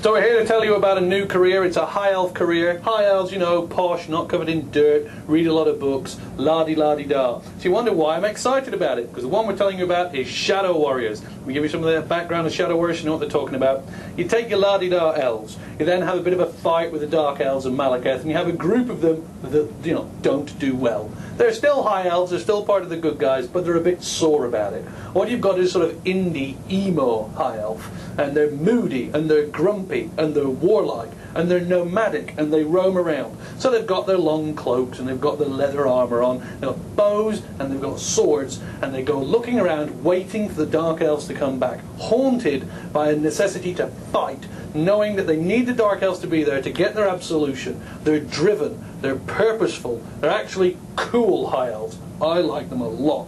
So we're here to tell you about a new career. It's a high elf career. High elves, you know, posh, not covered in dirt, read a lot of books, la-di-la-di-da. So you wonder why I'm excited about it, because the one we're telling you about is Shadow Warriors. We give you some of the background of Shadow Warriors, you know what they're talking about. You take your la-di-da elves, you then have a bit of a fight with the Dark Elves and Malekith, and you have a group of them that, you know, don't do well. They're still high elves, they're still part of the good guys, but they're a bit sore about it. What you've got is sort of indie, emo high elf, and they're moody, and they're grumpy, and they're warlike, and they're nomadic, and they roam around. So they've got their long cloaks, and they've got their leather armour on, they've got bows, and they've got swords, and they go looking around, waiting for the Dark Elves to come back, haunted by a necessity to fight, knowing that they need the Dark Elves to be there to get their absolution. They're driven, they're purposeful, they're actually cool high elves. I like them a lot.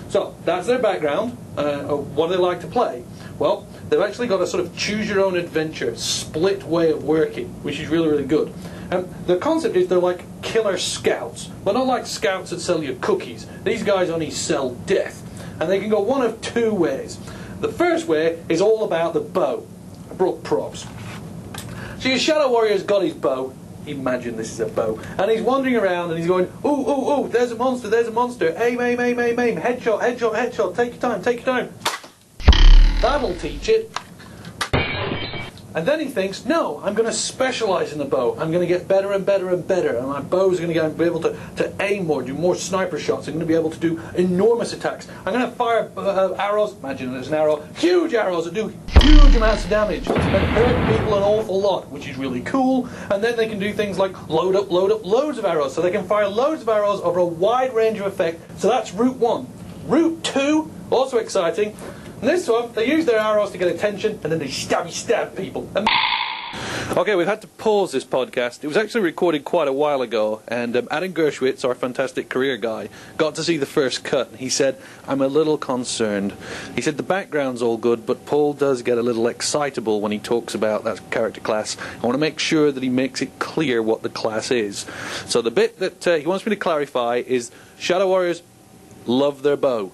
So, that's their background. What do they like to play? Well, they've actually got a sort of choose-your-own-adventure, split way of working, which is really, really good. The concept is they're like killer scouts, but not like scouts that sell you cookies. These guys only sell death. And they can go one of two ways. The first way is all about the bow. I brought props. So your Shadow Warrior's got his bow. Imagine this is a bow. And he's wandering around and he's going, ooh, ooh, ooh, there's a monster, there's a monster. Aim, aim, aim, aim, aim. Headshot, headshot, headshot. Take your time, take your time. That'll teach it. And then he thinks, no, I'm going to specialise in the bow. I'm going to get better and better and better. And my bow's going to be able to aim more, do more sniper shots. I'm going to be able to do enormous attacks. I'm going to fire arrows, imagine there's an arrow, huge arrows that do huge amounts of damage and hurt people an awful lot, which is really cool. And then they can do things like load up loads of arrows. So they can fire loads of arrows over a wide range of effect. So that's route one. Route two, also exciting. And this one, they use their arrows to get attention, and then they stab people. Okay, we've had to pause this podcast. It was actually recorded quite a while ago, and Adam Gershwitz, our fantastic career guy, got to see the first cut, and he said, I'm a little concerned. He said the background's all good, but Paul does get a little excitable when he talks about that character class. I want to make sure that he makes it clear what the class is. So the bit that he wants me to clarify is Shadow Warriors love their bow.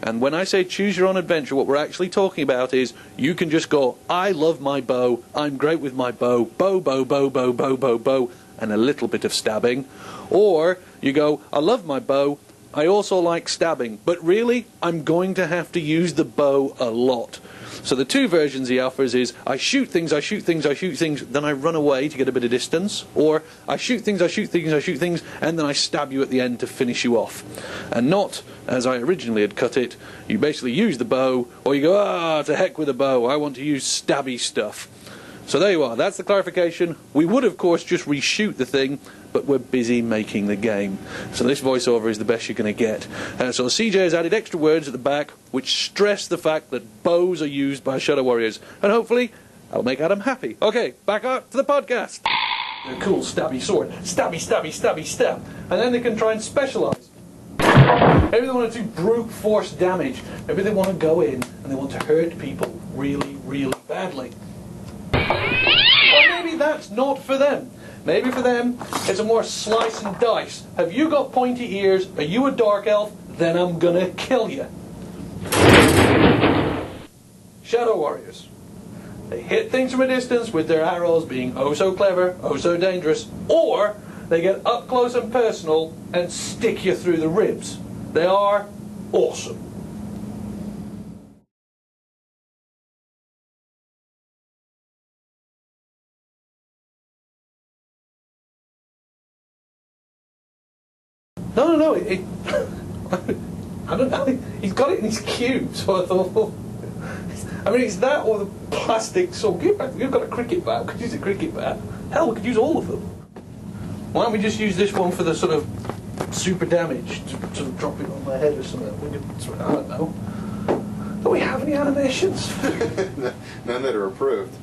And when I say choose your own adventure, what we're actually talking about is you can just go, I love my bow, I'm great with my bow, bow, bow, bow, bow, bow, bow, bow, and a little bit of stabbing. Or you go, I love my bow, I also like stabbing, but really, I'm going to have to use the bow a lot. So the two versions he offers is, I shoot things, I shoot things, I shoot things, then I run away to get a bit of distance. Or, I shoot things, I shoot things, I shoot things, and then I stab you at the end to finish you off. And not, as I originally had cut it, you basically use the bow, or you go, to heck with the bow, I want to use stabby stuff. So there you are, that's the clarification. We would, of course, just reshoot the thing, but we're busy making the game. So this voiceover is the best you're going to get. So CJ has added extra words at the back, which stress the fact that bows are used by Shadow Warriors. And hopefully, I'll make Adam happy. Okay, back up to the podcast. A cool stabby sword. Stabby, stabby, stabby, stab. And then they can try and specialise. Maybe they want to do brute force damage. Maybe they want to go in and they want to hurt people really, really badly. Or maybe that's not for them. Maybe for them, it's a more slice and dice. Have you got pointy ears? Are you a dark elf? Then I'm gonna kill you. Shadow Warriors. They hit things from a distance with their arrows being oh so clever, oh so dangerous. Or they get up close and personal and stick you through the ribs. They are awesome. No, I don't know, he's got it in his cube, so I thought, I mean, it's that or the plastic sword. You've got a cricket bat, we could use a cricket bat. Hell, we could use all of them. Why don't we just use this one for the sort of super damage, to sort of drop it on my head or something? We could, I don't know. Do we have any animations? None that are approved.